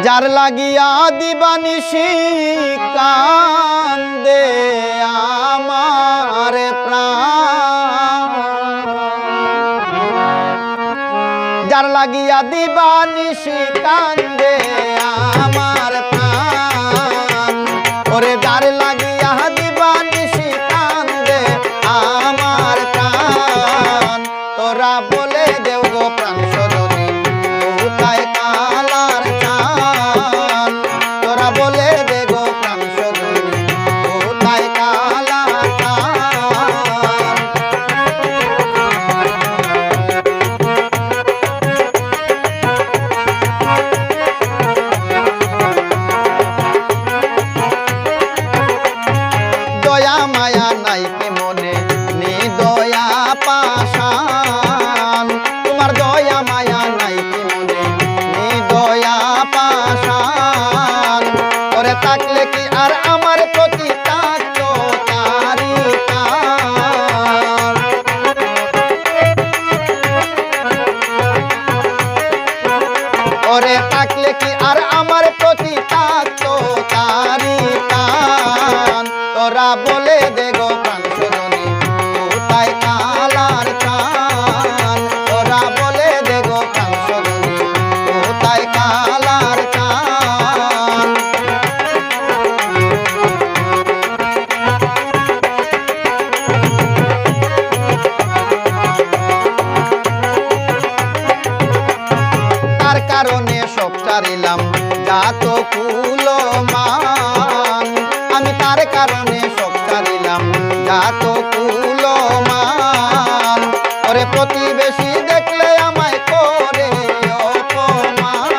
যার লাগিয়া দিবানিশি কান্দে আমার প্রাণ, যার লাগিয়া দিবানিশি কান্দে আমার প্রাণ, ওরে যার লাগিয়া দিবানিশি কান্দে আমার প্রাণ, তোরা বলে দেও গো প্রাণ সজনী কোথায় কালার চান, তোরা বলে দে গো প্রাণ সজনী কোথায় কালার চান। দয়া মায়া নাই কি মনে নি দয়া পাশান, তোমার দয়া মায়া নাই কি মনে নি দয়া পাশান, ওরে থাকলে কি আর আমার প্রতি থাকতো তারি টান, ওরে থাকলে কি আর আমার প্রতি থাকতো তারি টান, তোরা বলে দে গো প্রাণ সজনী কোথায় কালার চান, তোরা বলে দে গো প্রাণ সজনী কোথায় কালার চান। তার কারণে সব ছাড়িলাম যাত কুল মান, আমি তার কারণে সব ছাড়িলাম যাত কুল মান, ওরে প্রতিবেশী দেখলে আমায় করে অপমান,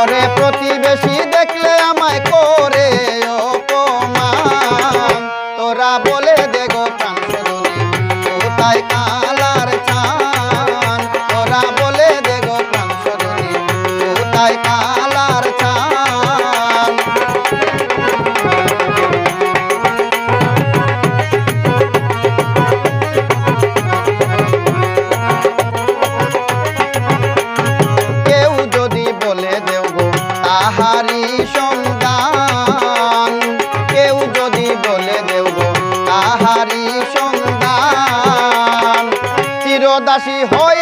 ওরে প্রতিবেশী দেখলে আমায় করে অপমান, তোরা বলে দে গো প্রাণ সজনী কোথায় কালার চান, তোরা বলে দে গো প্রাণ সজনী কোথায় কালার চান। কেউ যদি বলে দেও গো তাহারি সন্ধান, কেউ যদি বলে দেও গো তাহারি সন্ধান, চিরদাসী হয়